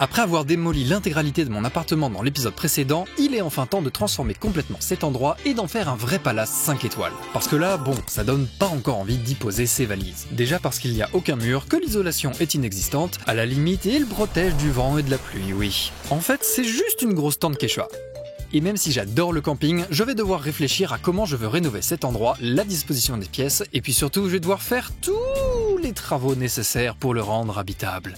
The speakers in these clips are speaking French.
Après avoir démoli l'intégralité de mon appartement dans l'épisode précédent, il est enfin temps de transformer complètement cet endroit et d'en faire un vrai palace 5 étoiles. Parce que là, bon, ça donne pas encore envie d'y poser ses valises. Déjà parce qu'il n'y a aucun mur, que l'isolation est inexistante, à la limite il protège du vent et de la pluie, oui. En fait, c'est juste une grosse tente Quechua. Et même si j'adore le camping, je vais devoir réfléchir à comment je veux rénover cet endroit, la disposition des pièces, et puis surtout je vais devoir faire tous les travaux nécessaires pour le rendre habitable.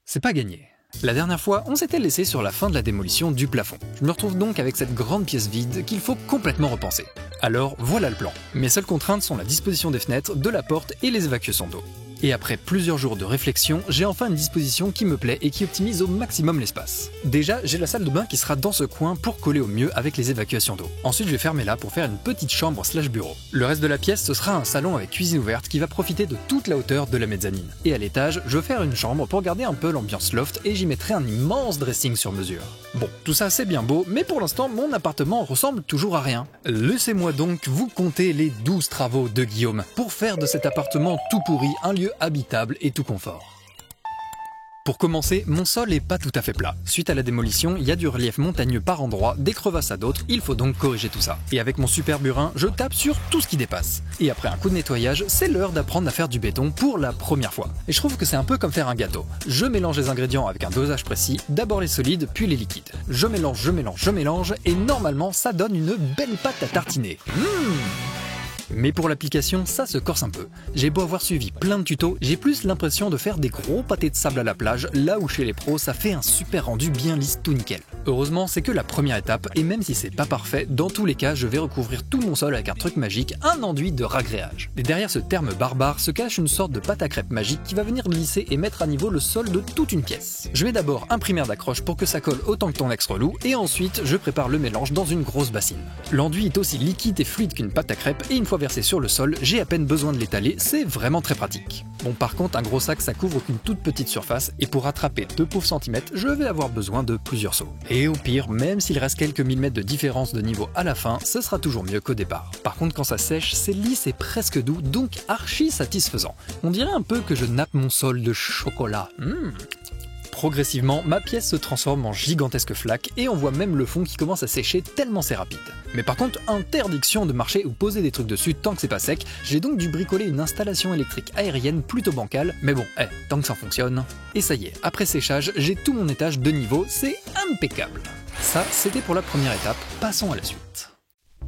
C'est pas gagné. La dernière fois, on s'était laissé sur la fin de la démolition du plafond. Je me retrouve donc avec cette grande pièce vide qu'il faut complètement repenser. Alors voilà le plan. Mes seules contraintes sont la disposition des fenêtres, de la porte et les évacuations d'eau. Et après plusieurs jours de réflexion, j'ai enfin une disposition qui me plaît et qui optimise au maximum l'espace. Déjà, j'ai la salle de bain qui sera dans ce coin pour coller au mieux avec les évacuations d'eau. Ensuite, je vais fermer là pour faire une petite chambre / bureau. Le reste de la pièce, ce sera un salon avec cuisine ouverte qui va profiter de toute la hauteur de la mezzanine. Et à l'étage, je vais faire une chambre pour garder un peu l'ambiance loft et j'y mettrai un immense dressing sur mesure. Bon, tout ça c'est bien beau, mais pour l'instant, mon appartement ressemble toujours à rien. Laissez-moi donc vous compter les 12 travaux de Guillaume pour faire de cet appartement tout pourri un lieu habitable et tout confort. Pour commencer, mon sol est pas tout à fait plat. Suite à la démolition, il y a du relief montagneux par endroits, des crevasses à d'autres, il faut donc corriger tout ça. Et avec mon super burin, je tape sur tout ce qui dépasse. Et après un coup de nettoyage, c'est l'heure d'apprendre à faire du béton pour la première fois. Et je trouve que c'est un peu comme faire un gâteau. Je mélange les ingrédients avec un dosage précis, d'abord les solides, puis les liquides. Je mélange, et normalement ça donne une belle pâte à tartiner. Mais pour l'application, ça se corse un peu. J'ai beau avoir suivi plein de tutos, j'ai plus l'impression de faire des gros pâtés de sable à la plage, là où chez les pros ça fait un super rendu bien lisse tout nickel. Heureusement, c'est que la première étape, et même si c'est pas parfait, dans tous les cas, je vais recouvrir tout mon sol avec un truc magique, un enduit de ragréage. Et derrière ce terme barbare se cache une sorte de pâte à crêpes magique qui va venir lisser et mettre à niveau le sol de toute une pièce. Je mets d'abord un primaire d'accroche pour que ça colle autant que ton ex relou, et ensuite je prépare le mélange dans une grosse bassine. L'enduit est aussi liquide et fluide qu'une pâte à crêpes, et une fois versé sur le sol, j'ai à peine besoin de l'étaler, c'est vraiment très pratique. Bon, par contre, un gros sac ça couvre qu'une toute petite surface, et pour rattraper 2 pauvres centimètres, je vais avoir besoin de plusieurs seaux. Et au pire, même s'il reste quelques millimètres de différence de niveau à la fin, ce sera toujours mieux qu'au départ. Par contre, quand ça sèche, c'est lisse et presque doux, donc archi satisfaisant. On dirait un peu que je nappe mon sol de chocolat. Progressivement, ma pièce se transforme en gigantesque flaque et on voit même le fond qui commence à sécher tellement c'est rapide. Mais par contre, interdiction de marcher ou poser des trucs dessus tant que c'est pas sec, j'ai donc dû bricoler une installation électrique aérienne plutôt bancale, mais bon, tant que ça fonctionne. Et ça y est, après séchage, j'ai tout mon étage de niveau, c'est impeccable. Ça, c'était pour la première étape, passons à la suite.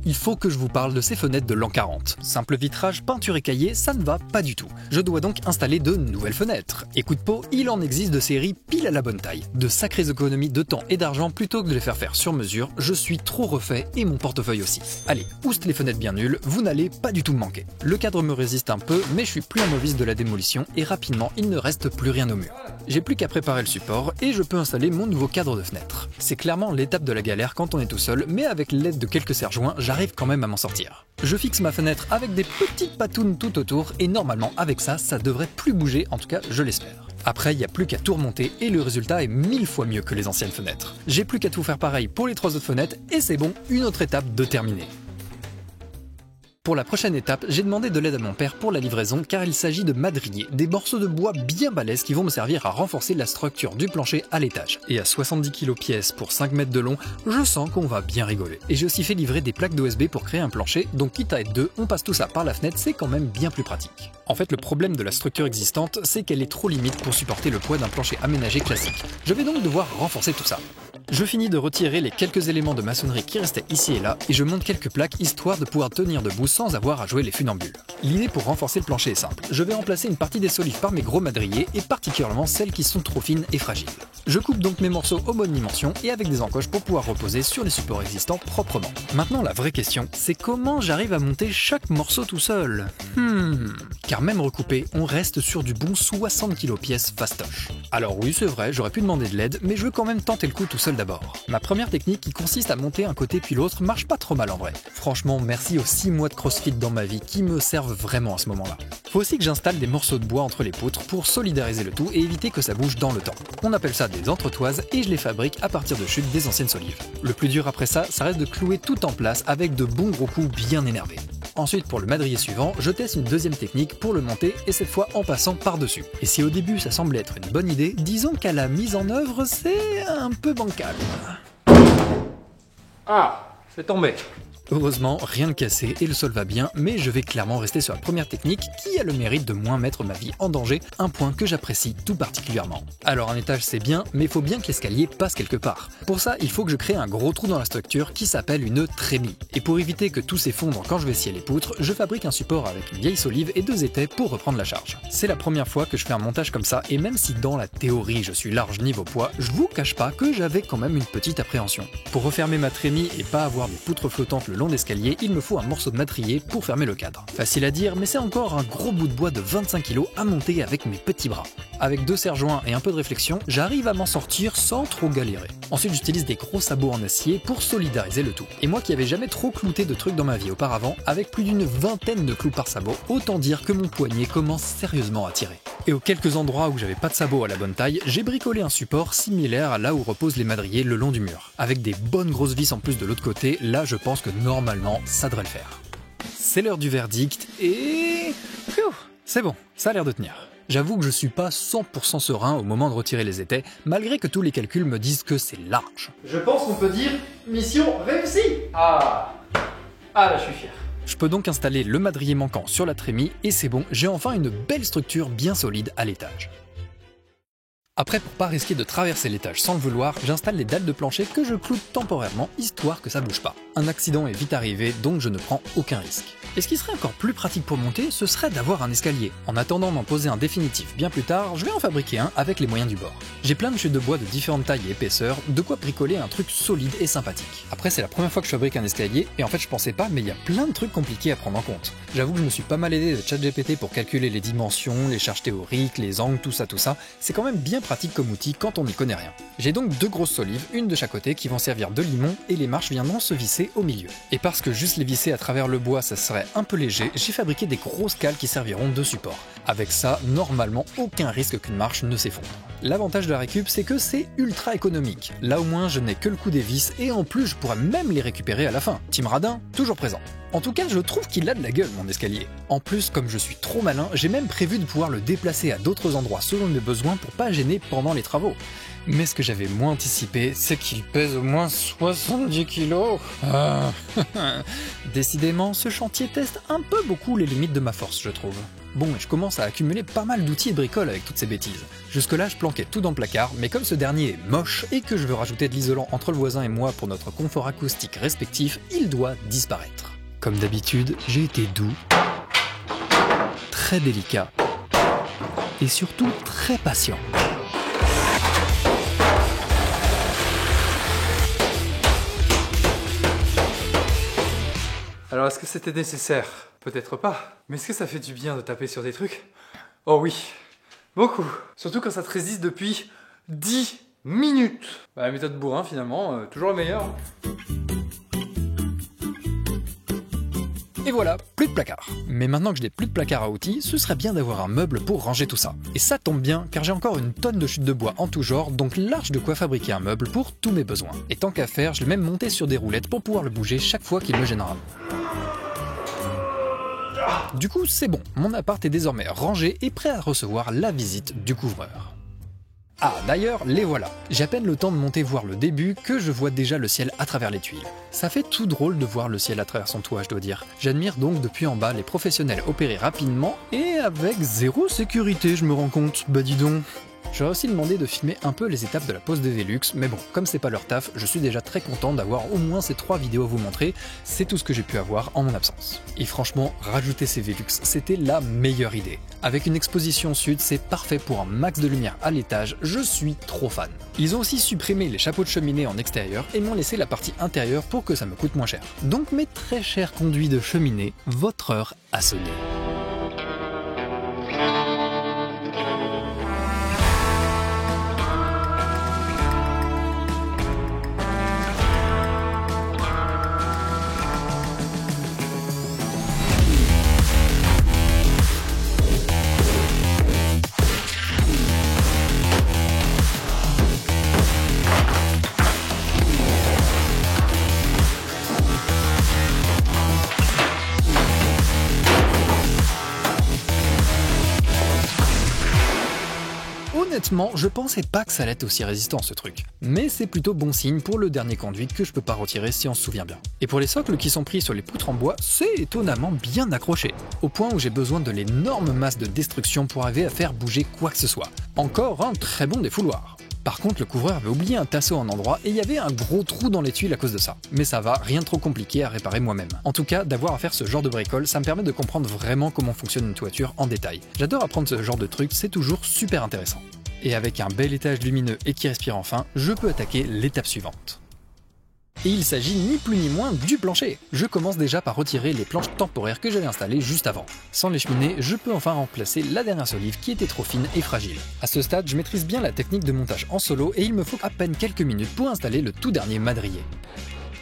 Il faut que je vous parle de ces fenêtres de l'an 40. Simple vitrage, peinture écaillée, ça ne va pas du tout. Je dois donc installer de nouvelles fenêtres. Et coup de peau, il en existe de séries pile à la bonne taille. De sacrées économies de temps et d'argent plutôt que de les faire sur mesure, je suis trop refait et mon portefeuille aussi. Allez, ouste les fenêtres bien nulles, vous n'allez pas du tout me manquer. Le cadre me résiste un peu, mais je suis plus un novice de la démolition et rapidement il ne reste plus rien au mur. J'ai plus qu'à préparer le support et je peux installer mon nouveau cadre de fenêtre. C'est clairement l'étape de la galère quand on est tout seul, mais avec l'aide de quelques serre-joints, j'arrive quand même à m'en sortir. Je fixe ma fenêtre avec des petites patounes tout autour et normalement avec ça, ça devrait plus bouger, en tout cas je l'espère. Après, il n'y a plus qu'à tout remonter et le résultat est 1000 fois mieux que les anciennes fenêtres. J'ai plus qu'à tout faire pareil pour les 3 autres fenêtres et c'est bon, une autre étape de terminer. Pour la prochaine étape, j'ai demandé de l'aide à mon père pour la livraison car il s'agit de madriers, des morceaux de bois bien balèzes qui vont me servir à renforcer la structure du plancher à l'étage. Et à 70 kg pièce pour 5 mètres de long, je sens qu'on va bien rigoler. Et j'ai aussi fait livrer des plaques d'OSB pour créer un plancher, donc quitte à être deux, on passe tout ça par la fenêtre, c'est quand même bien plus pratique. En fait, le problème de la structure existante, c'est qu'elle est trop limite pour supporter le poids d'un plancher aménagé classique. Je vais donc devoir renforcer tout ça. Je finis de retirer les quelques éléments de maçonnerie qui restaient ici et là, et je monte quelques plaques histoire de pouvoir tenir debout sans avoir à jouer les funambules. L'idée pour renforcer le plancher est simple. Je vais remplacer une partie des solives par mes gros madriers, et particulièrement celles qui sont trop fines et fragiles. Je coupe donc mes morceaux aux bonnes dimensions et avec des encoches pour pouvoir reposer sur les supports existants proprement. Maintenant la vraie question, c'est comment j'arrive à monter chaque morceau tout seul. Car même recoupé, on reste sur du bon 60 kg pièce fastoche. Alors oui c'est vrai, j'aurais pu demander de l'aide, mais je veux quand même tenter le coup tout seul d'abord. Ma première technique qui consiste à monter un côté puis l'autre marche pas trop mal en vrai. Franchement merci aux 6 mois de crossfit dans ma vie qui me servent vraiment à ce moment-là. Faut aussi que j'installe des morceaux de bois entre les poutres pour solidariser le tout et éviter que ça bouge dans le temps. On appelle ça des entretoises et je les fabrique à partir de chutes des anciennes solives. Le plus dur après ça, ça reste de clouer tout en place avec de bons gros coups bien énervés. Ensuite, pour le madrier suivant, je teste une deuxième technique pour le monter et cette fois en passant par-dessus. Et si au début ça semblait être une bonne idée, disons qu'à la mise en œuvre, c'est un peu bancal. Ah, c'est tombé. Heureusement, rien de cassé et le sol va bien, mais je vais clairement rester sur la première technique qui a le mérite de moins mettre ma vie en danger, un point que j'apprécie tout particulièrement. Alors un étage c'est bien, mais il faut bien que l'escalier passe quelque part. Pour ça, il faut que je crée un gros trou dans la structure qui s'appelle une trémie. Et pour éviter que tout s'effondre quand je vais scier les poutres, je fabrique un support avec une vieille solive et 2 étais pour reprendre la charge. C'est la première fois que je fais un montage comme ça, et même si dans la théorie je suis large niveau poids, je vous cache pas que j'avais quand même une petite appréhension. Pour refermer ma trémie et pas avoir des poutres flottantes le long d'escalier, il me faut un morceau de madrier pour fermer le cadre. Facile à dire, mais c'est encore un gros bout de bois de 25 kg à monter avec mes petits bras. Avec 2 serre-joints et un peu de réflexion, j'arrive à m'en sortir sans trop galérer. Ensuite, j'utilise des gros sabots en acier pour solidariser le tout. Et moi qui avais jamais trop clouté de trucs dans ma vie auparavant, avec plus d'une vingtaine de clous par sabot, autant dire que mon poignet commence sérieusement à tirer. Et aux quelques endroits où j'avais pas de sabot à la bonne taille, j'ai bricolé un support similaire à là où reposent les madriers le long du mur. Avec des bonnes grosses vis en plus de l'autre côté, là je pense que normalement ça devrait le faire. C'est l'heure du verdict et... c'est bon, ça a l'air de tenir. J'avoue que je suis pas 100% serein au moment de retirer les étais, malgré que tous les calculs me disent que c'est large. Je pense qu'on peut dire mission réussie. Ah là je suis fier. Je peux donc installer le madrier manquant sur la trémie et c'est bon, j'ai enfin une belle structure bien solide à l'étage. Après, pour pas risquer de traverser l'étage sans le vouloir, j'installe les dalles de plancher que je cloute temporairement, histoire que ça bouge pas. Un accident est vite arrivé, donc je ne prends aucun risque. Et ce qui serait encore plus pratique pour monter, ce serait d'avoir un escalier. En attendant d'en poser un définitif bien plus tard, je vais en fabriquer un avec les moyens du bord. J'ai plein de chutes de bois de différentes tailles et épaisseurs, de quoi bricoler un truc solide et sympathique. Après, c'est la première fois que je fabrique un escalier, et en fait je pensais pas, mais il y a plein de trucs compliqués à prendre en compte. J'avoue que je me suis pas mal aidé de ChatGPT pour calculer les dimensions, les charges théoriques, les angles, tout ça, c'est quand même bien pratique comme outil quand on n'y connaît rien. J'ai donc 2 grosses solives, une de chaque côté, qui vont servir de limon, et les marches viendront se visser au milieu. Et parce que juste les visser à travers le bois ça serait un peu léger, j'ai fabriqué des grosses cales qui serviront de support. Avec ça, normalement, aucun risque qu'une marche ne s'effondre. L'avantage de la récup, c'est que c'est ultra économique. Là au moins, je n'ai que le coût des vis, et en plus, je pourrais même les récupérer à la fin. Team Radin, toujours présent. En tout cas, je trouve qu'il a de la gueule, mon escalier. En plus, comme je suis trop malin, j'ai même prévu de pouvoir le déplacer à d'autres endroits selon mes besoins pour pas gêner pendant les travaux. Mais ce que j'avais moins anticipé, c'est qu'il pèse au moins 70 kilos. Décidément, ce chantier teste un peu beaucoup les limites de ma force, je trouve. Bon, je commence à accumuler pas mal d'outils et de bricoles avec toutes ces bêtises. Jusque-là, je planquais tout dans le placard, mais comme ce dernier est moche et que je veux rajouter de l'isolant entre le voisin et moi pour notre confort acoustique respectif, il doit disparaître. Comme d'habitude, j'ai été doux, très délicat et surtout très patient. Alors est-ce que c'était nécessaire? Peut-être pas. Mais est-ce que ça fait du bien de taper sur des trucs? Oh oui, beaucoup. Surtout quand ça te résiste depuis 10 minutes. Bah, la méthode bourrin finalement, toujours la meilleure. Et voilà, plus de placard. Mais maintenant que je n'ai plus de placard à outils, ce serait bien d'avoir un meuble pour ranger tout ça. Et ça tombe bien, car j'ai encore une tonne de chutes de bois en tout genre, donc large de quoi fabriquer un meuble pour tous mes besoins. Et tant qu'à faire, je l'ai même monté sur des roulettes pour pouvoir le bouger chaque fois qu'il me gênera. Du coup, c'est bon, mon appart est désormais rangé et prêt à recevoir la visite du couvreur. Ah, d'ailleurs, les voilà. J'ai à peine le temps de monter voir le début que je vois déjà le ciel à travers les tuiles. Ça fait tout drôle de voir le ciel à travers son toit, je dois dire. J'admire donc depuis en bas les professionnels opérer rapidement et avec zéro sécurité, je me rends compte. Bah dis donc. J'aurais aussi demandé de filmer un peu les étapes de la pose des Velux, mais bon, comme c'est pas leur taf, je suis déjà très content d'avoir au moins ces 3 vidéos à vous montrer, c'est tout ce que j'ai pu avoir en mon absence. Et franchement, rajouter ces Velux, c'était la meilleure idée. Avec une exposition sud, c'est parfait pour un max de lumière à l'étage, je suis trop fan. Ils ont aussi supprimé les chapeaux de cheminée en extérieur et m'ont laissé la partie intérieure pour que ça me coûte moins cher. Donc mes très chers conduits de cheminée, votre heure a sonné. Honnêtement, je pensais pas que ça allait être aussi résistant ce truc. Mais c'est plutôt bon signe pour le dernier conduit que je peux pas retirer si on se souvient bien. Et pour les socles qui sont pris sur les poutres en bois, c'est étonnamment bien accroché. Au point où j'ai besoin de l'énorme masse de destruction pour arriver à faire bouger quoi que ce soit. Encore un très bon défouloir. Par contre, le couvreur avait oublié un tasseau en endroit et il y avait un gros trou dans les tuiles à cause de ça. Mais ça va, rien de trop compliqué à réparer moi-même. En tout cas, d'avoir à faire ce genre de bricole, ça me permet de comprendre vraiment comment fonctionne une toiture en détail. J'adore apprendre ce genre de truc, c'est toujours super intéressant. Et avec un bel étage lumineux et qui respire enfin, je peux attaquer l'étape suivante. Et il s'agit ni plus ni moins du plancher. Je commence déjà par retirer les planches temporaires que j'avais installées juste avant. Sans les cheminer, je peux enfin remplacer la dernière solive qui était trop fine et fragile. À ce stade, je maîtrise bien la technique de montage en solo et il me faut à peine quelques minutes pour installer le tout dernier madrier.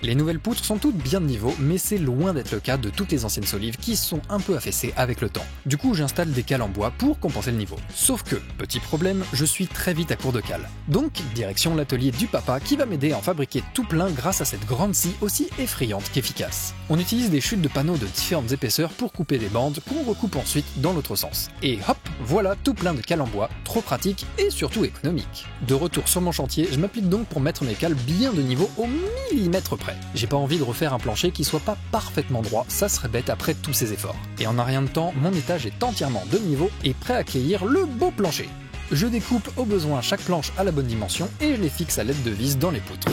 Les nouvelles poutres sont toutes bien de niveau, mais c'est loin d'être le cas de toutes les anciennes solives qui sont un peu affaissées avec le temps. Du coup, j'installe des cales en bois pour compenser le niveau. Sauf que, petit problème, je suis très vite à court de cales. Donc, direction l'atelier du papa qui va m'aider à en fabriquer tout plein grâce à cette grande scie aussi effrayante qu'efficace. On utilise des chutes de panneaux de différentes épaisseurs pour couper des bandes qu'on recoupe ensuite dans l'autre sens. Et hop, voilà tout plein de cales en bois, trop pratique et surtout économique. De retour sur mon chantier, je m'applique donc pour mettre mes cales bien de niveau au millimètre près. J'ai pas envie de refaire un plancher qui soit pas parfaitement droit, ça serait bête après tous ces efforts. Et en un rien de temps, mon étage est entièrement de niveau et prêt à accueillir le beau plancher. Je découpe au besoin chaque planche à la bonne dimension et je les fixe à l'aide de vis dans les poutres.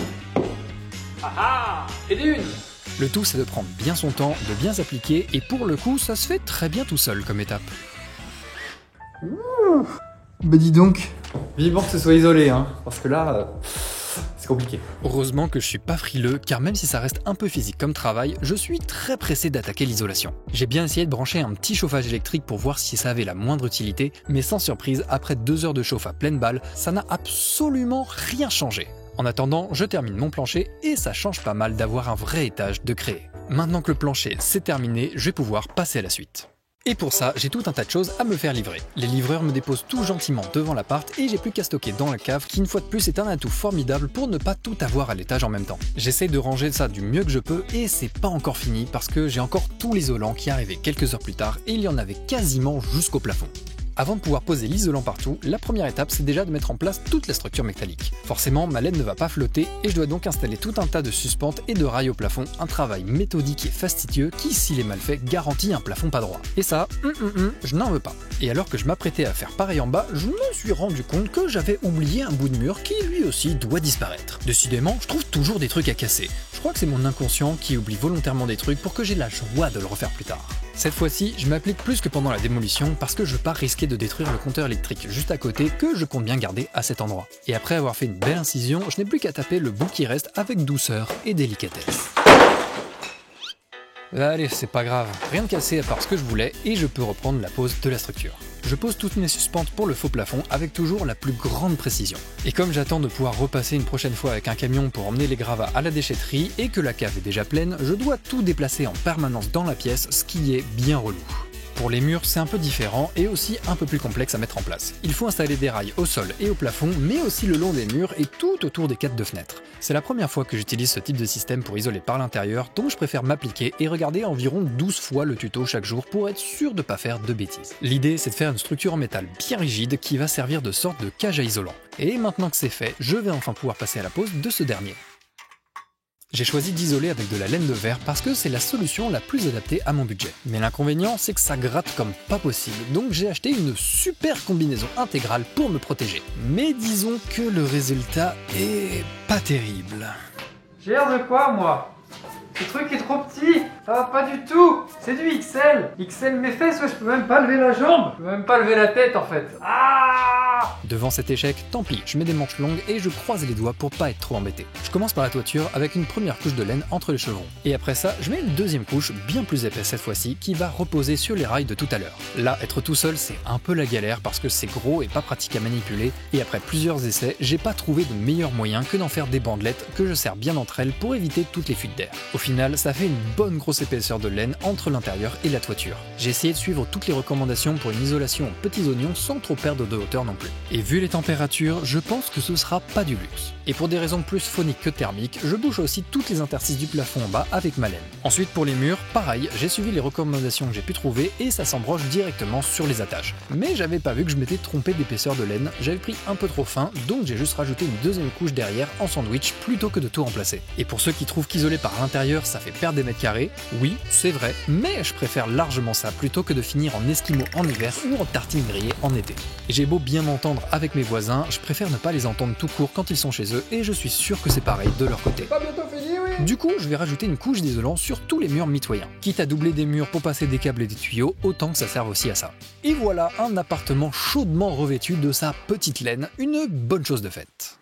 Ah ah! Et d'une! Le tout c'est de prendre bien son temps, de bien s'appliquer et pour le coup ça se fait très bien tout seul comme étape. Ouh! Bah dis donc, vivement que ce soit isolé, hein, parce que là... c'est compliqué. Heureusement que je suis pas frileux, car même si ça reste un peu physique comme travail, je suis très pressé d'attaquer l'isolation. J'ai bien essayé de brancher un petit chauffage électrique pour voir si ça avait la moindre utilité, mais sans surprise, après 2 heures de chauffe à pleine balle, ça n'a absolument rien changé. En attendant, je termine mon plancher et ça change pas mal d'avoir un vrai étage de créer. Maintenant que le plancher c'est terminé, je vais pouvoir passer à la suite. Et pour ça, j'ai tout un tas de choses à me faire livrer. Les livreurs me déposent tout gentiment devant l'appart et j'ai plus qu'à stocker dans la cave qui une fois de plus est un atout formidable pour ne pas tout avoir à l'étage en même temps. J'essaye de ranger ça du mieux que je peux et c'est pas encore fini parce que j'ai encore tout l'isolant qui est arrivé quelques heures plus tard et il y en avait quasiment jusqu'au plafond. Avant de pouvoir poser l'isolant partout, la première étape c'est déjà de mettre en place toute la structure métallique. Forcément, ma laine ne va pas flotter et je dois donc installer tout un tas de suspentes et de rails au plafond, un travail méthodique et fastidieux qui, s'il est mal fait, garantit un plafond pas droit. Et ça, je n'en veux pas. Et alors que je m'apprêtais à faire pareil en bas, je me suis rendu compte que j'avais oublié un bout de mur qui lui aussi doit disparaître. Décidément, je trouve toujours des trucs à casser. Je crois que c'est mon inconscient qui oublie volontairement des trucs pour que j'ai la joie de le refaire plus tard. Cette fois-ci, je m'applique plus que pendant la démolition parce que je veux pas risquer de détruire le compteur électrique juste à côté que je compte bien garder à cet endroit. Et après avoir fait une belle incision, je n'ai plus qu'à taper le bout qui reste avec douceur et délicatesse. Allez, c'est pas grave, rien de cassé à part ce que je voulais et je peux reprendre la pose de la structure. Je pose toutes mes suspentes pour le faux plafond avec toujours la plus grande précision. Et comme j'attends de pouvoir repasser une prochaine fois avec un camion pour emmener les gravats à la déchetterie et que la cave est déjà pleine, je dois tout déplacer en permanence dans la pièce, ce qui est bien relou. Pour les murs, c'est un peu différent et aussi un peu plus complexe à mettre en place. Il faut installer des rails au sol et au plafond, mais aussi le long des murs et tout autour des cadres de fenêtres. C'est la première fois que j'utilise ce type de système pour isoler par l'intérieur, donc je préfère m'appliquer et regarder environ 12 fois le tuto chaque jour pour être sûr de ne pas faire de bêtises. L'idée, c'est de faire une structure en métal bien rigide qui va servir de sorte de cage à isolant. Et maintenant que c'est fait, je vais enfin pouvoir passer à la pose de ce dernier. J'ai choisi d'isoler avec de la laine de verre parce que c'est la solution la plus adaptée à mon budget. Mais l'inconvénient, c'est que ça gratte comme pas possible, donc j'ai acheté une super combinaison intégrale pour me protéger. Mais disons que le résultat est pas terrible. J'ai l'air de quoi, moi? Ce truc est trop petit, ça va pas du tout. C'est du XL. XL mes fesses, ouais, je peux même pas lever la jambe. Je peux même pas lever la tête en fait. Ah! Devant cet échec, tant pis, je mets des manches longues et je croise les doigts pour pas être trop embêté. Je commence par la toiture avec une première couche de laine entre les chevrons. Et après ça, je mets une deuxième couche, bien plus épaisse cette fois-ci, qui va reposer sur les rails de tout à l'heure. Là, être tout seul, c'est un peu la galère parce que c'est gros et pas pratique à manipuler. Et après plusieurs essais, j'ai pas trouvé de meilleur moyen que d'en faire des bandelettes que je serre bien entre elles pour éviter toutes les fuites d'air. Au final, ça fait une bonne grosse épaisseur de laine entre l'intérieur et la toiture. J'ai essayé de suivre toutes les recommandations pour une isolation aux petits oignons sans trop perdre de hauteur non plus. Et Et vu les températures, je pense que ce sera pas du luxe. Et pour des raisons plus phoniques que thermiques, je bouge aussi toutes les interstices du plafond en bas avec ma laine. Ensuite pour les murs, pareil, j'ai suivi les recommandations que j'ai pu trouver et ça s'embroche directement sur les attaches. Mais j'avais pas vu que je m'étais trompé d'épaisseur de laine, j'avais pris un peu trop fin, donc j'ai juste rajouté une deuxième couche derrière en sandwich plutôt que de tout remplacer. Et pour ceux qui trouvent qu'isoler par l'intérieur ça fait perdre des mètres carrés, oui, c'est vrai, mais je préfère largement ça plutôt que de finir en esquimau en hiver ou en tartine grillée en été. Et j'ai beau bien m'entendre avec mes voisins, je préfère ne pas les entendre tout court quand ils sont chez eux et je suis sûr que c'est pareil de leur côté. Pas bientôt fini, oui. Du coup, je vais rajouter une couche d'isolant sur tous les murs mitoyens. Quitte à doubler des murs pour passer des câbles et des tuyaux, autant que ça serve aussi à ça. Et voilà un appartement chaudement revêtu de sa petite laine, une bonne chose de faite.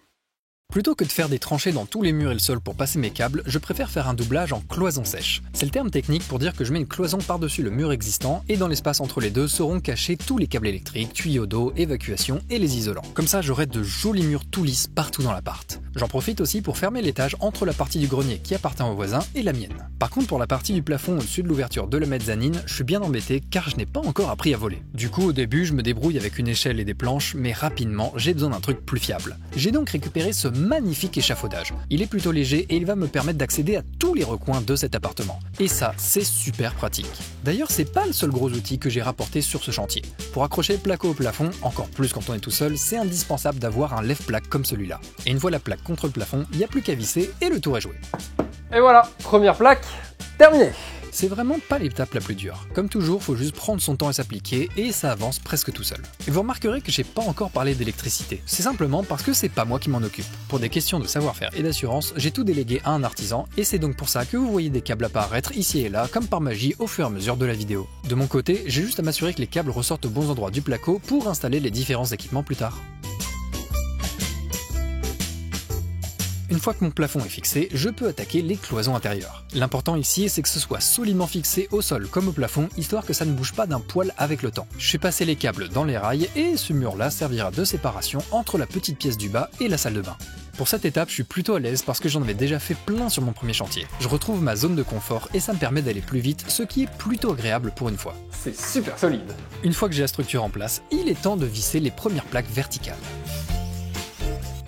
Plutôt que de faire des tranchées dans tous les murs et le sol pour passer mes câbles, je préfère faire un doublage en cloison sèche. C'est le terme technique pour dire que je mets une cloison par-dessus le mur existant et dans l'espace entre les deux seront cachés tous les câbles électriques, tuyaux d'eau, évacuation et les isolants. Comme ça j'aurai de jolis murs tout lisses partout dans l'appart. J'en profite aussi pour fermer l'étage entre la partie du grenier qui appartient aux voisins et la mienne. Par contre pour la partie du plafond au-dessus de l'ouverture de la mezzanine, je suis bien embêté car je n'ai pas encore appris à voler. Du coup au début je me débrouille avec une échelle et des planches, mais rapidement j'ai besoin d'un truc plus fiable. J'ai donc récupéré ce magnifique échafaudage. Il est plutôt léger et il va me permettre d'accéder à tous les recoins de cet appartement. Et ça, c'est super pratique. D'ailleurs, c'est pas le seul gros outil que j'ai rapporté sur ce chantier. Pour accrocher le placo au plafond, encore plus quand on est tout seul, c'est indispensable d'avoir un lève-plaque comme celui-là. Et une fois la plaque contre le plafond, il n'y a plus qu'à visser et le tour est joué. Et voilà, première plaque, terminée. C'est vraiment pas l'étape la plus dure. Comme toujours, faut juste prendre son temps à s'appliquer et ça avance presque tout seul. Et vous remarquerez que j'ai pas encore parlé d'électricité. C'est simplement parce que c'est pas moi qui m'en occupe. Pour des questions de savoir-faire et d'assurance, j'ai tout délégué à un artisan et c'est donc pour ça que vous voyez des câbles apparaître ici et là comme par magie au fur et à mesure de la vidéo. De mon côté, j'ai juste à m'assurer que les câbles ressortent aux bons endroits du placo pour installer les différents équipements plus tard. Une fois que mon plafond est fixé, je peux attaquer les cloisons intérieures. L'important ici, c'est que ce soit solidement fixé au sol comme au plafond, histoire que ça ne bouge pas d'un poil avec le temps. Je fais passer les câbles dans les rails et ce mur-là servira de séparation entre la petite pièce du bas et la salle de bain. Pour cette étape, je suis plutôt à l'aise parce que j'en avais déjà fait plein sur mon premier chantier. Je retrouve ma zone de confort et ça me permet d'aller plus vite, ce qui est plutôt agréable pour une fois. C'est super solide. Une fois que j'ai la structure en place, il est temps de visser les premières plaques verticales.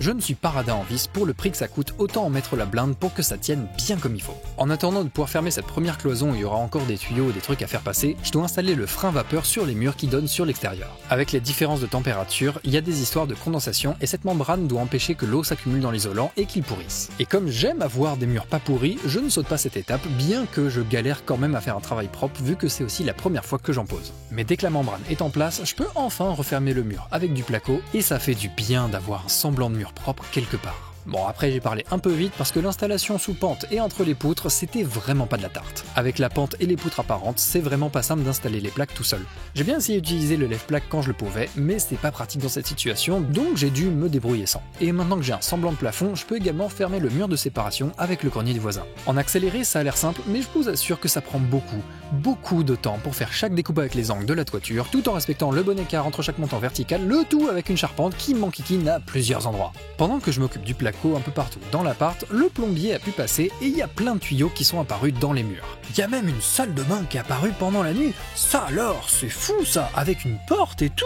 Je ne suis pas radin en vis, pour le prix que ça coûte, autant en mettre la blinde pour que ça tienne bien comme il faut. En attendant de pouvoir fermer cette première cloison où il y aura encore des tuyaux ou des trucs à faire passer, je dois installer le frein vapeur sur les murs qui donnent sur l'extérieur. Avec les différences de température, il y a des histoires de condensation et cette membrane doit empêcher que l'eau s'accumule dans l'isolant et qu'il pourrisse. Et comme j'aime avoir des murs pas pourris, je ne saute pas cette étape, bien que je galère quand même à faire un travail propre vu que c'est aussi la première fois que j'en pose. Mais dès que la membrane est en place, je peux enfin refermer le mur avec du placo et ça fait du bien d'avoir un semblant de mur propre quelque part. Bon, après j'ai parlé un peu vite parce que l'installation sous pente et entre les poutres, c'était vraiment pas de la tarte. Avec la pente et les poutres apparentes, c'est vraiment pas simple d'installer les plaques tout seul. J'ai bien essayé d'utiliser le lève-plaque quand je le pouvais, mais c'est pas pratique dans cette situation, donc j'ai dû me débrouiller sans. Et maintenant que j'ai un semblant de plafond, je peux également fermer le mur de séparation avec le grenier du voisin. En accéléré, ça a l'air simple, mais je vous assure que ça prend beaucoup de temps pour faire chaque découpe avec les angles de la toiture, tout en respectant le bon écart entre chaque montant vertical, le tout avec une charpente qui m'enquiquine à plusieurs endroits. Pendant que je m'occupe du placo un peu partout dans l'appart, le plombier a pu passer et il y a plein de tuyaux qui sont apparus dans les murs. Il y a même une salle de bain qui est apparue pendant la nuit. Ça alors, c'est fou ça, avec une porte et tout.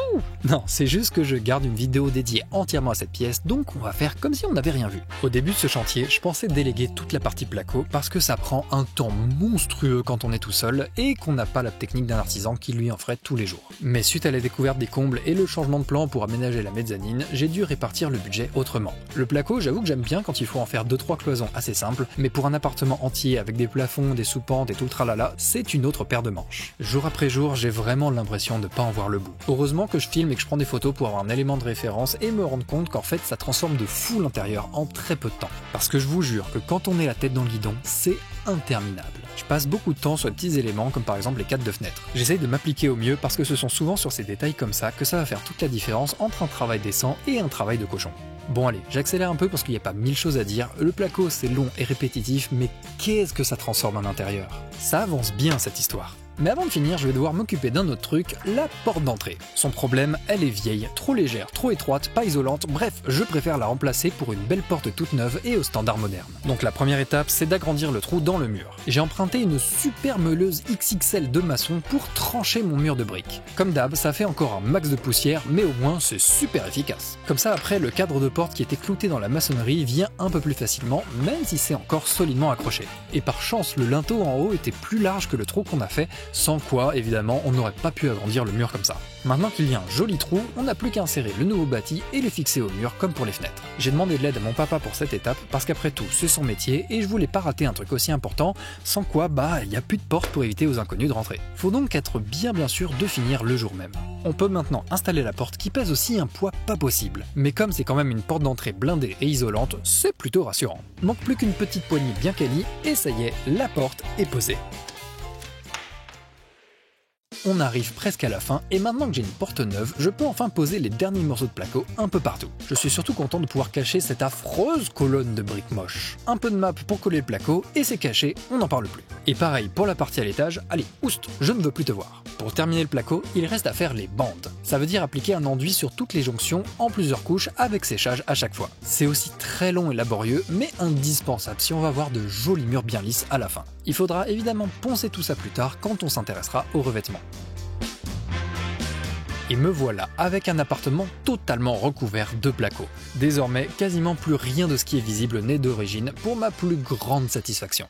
Non, c'est juste que je garde une vidéo dédiée entièrement à cette pièce, donc on va faire comme si on n'avait rien vu. Au début de ce chantier, je pensais déléguer toute la partie placo parce que ça prend un temps monstrueux quand on est tout seul et qu'on n'a pas la technique d'un artisan qui lui en ferait tous les jours. Mais suite à la découverte des combles et le changement de plan pour aménager la mezzanine, j'ai dû répartir le budget autrement. Le placo, j'avoue que j'aime bien quand il faut en faire 2-3 cloisons assez simples, mais pour un appartement entier avec des plafonds, des sous-pentes et tout le tralala, c'est une autre paire de manches. Jour après jour, j'ai vraiment l'impression de pas en voir le bout. Heureusement que je filme et que je prends des photos pour avoir un élément de référence et me rendre compte qu'en fait ça transforme de fou l'intérieur en très peu de temps. Parce que je vous jure que quand on est la tête dans le guidon, c'est interminable. Je passe beaucoup de temps sur les petits éléments comme par exemple les cadres de fenêtres. J'essaye de m'appliquer au mieux parce que ce sont souvent sur ces détails comme ça que ça va faire toute la différence entre un travail décent et un travail de cochon. Bon allez, j'accélère un peu parce qu'il n'y a pas 1000 choses à dire, le placo c'est long et répétitif, mais qu'est-ce que ça transforme un intérieur? Ça avance bien cette histoire. Mais avant de finir, je vais devoir m'occuper d'un autre truc, la porte d'entrée. Son problème, elle est vieille, trop légère, trop étroite, pas isolante, bref, je préfère la remplacer pour une belle porte toute neuve et aux standards modernes. Donc la première étape, c'est d'agrandir le trou dans le mur. J'ai emprunté une super meuleuse XXL de maçon pour trancher mon mur de briques. Comme d'hab, ça fait encore un max de poussière, mais au moins c'est super efficace. Comme ça, après, le cadre de porte qui était clouté dans la maçonnerie vient un peu plus facilement, même si c'est encore solidement accroché. Et par chance, le linteau en haut était plus large que le trou qu'on a fait, sans quoi, évidemment, on n'aurait pas pu agrandir le mur comme ça. Maintenant qu'il y a un joli trou, on n'a plus qu'à insérer le nouveau bâti et le fixer au mur comme pour les fenêtres. J'ai demandé de l'aide à mon papa pour cette étape, parce qu'après tout, c'est son métier et je voulais pas rater un truc aussi important, sans quoi, il n'y a plus de porte pour éviter aux inconnus de rentrer. Faut donc être bien sûr de finir le jour même. On peut maintenant installer la porte qui pèse aussi un poids pas possible, mais comme c'est quand même une porte d'entrée blindée et isolante, c'est plutôt rassurant. Manque plus qu'une petite poignée bien quali et ça y est, la porte est posée. On arrive presque à la fin et maintenant que j'ai une porte neuve, je peux enfin poser les derniers morceaux de placo un peu partout. Je suis surtout content de pouvoir cacher cette affreuse colonne de briques moches. Un peu de map pour coller le placo et c'est caché, on n'en parle plus. Et pareil pour la partie à l'étage, allez, oust, je ne veux plus te voir. Pour terminer le placo, il reste à faire les bandes. Ça veut dire appliquer un enduit sur toutes les jonctions en plusieurs couches avec séchage à chaque fois. C'est aussi très long et laborieux, mais indispensable si on va avoir de jolis murs bien lisses à la fin. Il faudra évidemment poncer tout ça plus tard quand on s'intéressera au revêtement. Et me voilà avec un appartement totalement recouvert de placo. Désormais, quasiment plus rien de ce qui est visible n'est d'origine, pour ma plus grande satisfaction.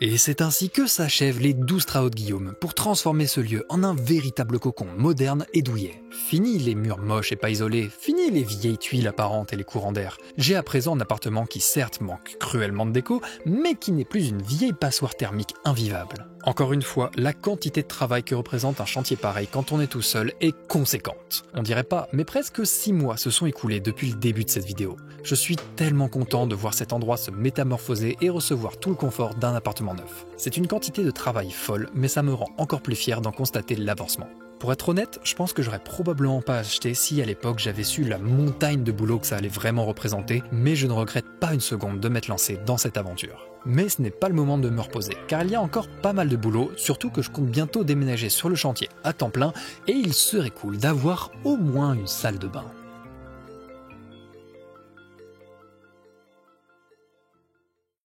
Et c'est ainsi que s'achèvent les 12 travaux de Guillaume pour transformer ce lieu en un véritable cocon moderne et douillet. Fini les murs moches et pas isolés, fini les vieilles tuiles apparentes et les courants d'air. J'ai à présent un appartement qui certes manque cruellement de déco, mais qui n'est plus une vieille passoire thermique invivable. Encore une fois, la quantité de travail que représente un chantier pareil quand on est tout seul est conséquente. On dirait pas, mais presque 6 mois se sont écoulés depuis le début de cette vidéo. Je suis tellement content de voir cet endroit se métamorphoser et recevoir tout le confort d'un appartement neuf. C'est une quantité de travail folle, mais ça me rend encore plus fier d'en constater l'avancement. Pour être honnête, je pense que j'aurais probablement pas acheté si à l'époque j'avais su la montagne de boulot que ça allait vraiment représenter, mais je ne regrette pas une seconde de m'être lancé dans cette aventure. Mais ce n'est pas le moment de me reposer, car il y a encore pas mal de boulot, surtout que je compte bientôt déménager sur le chantier à temps plein, et il serait cool d'avoir au moins une salle de bain.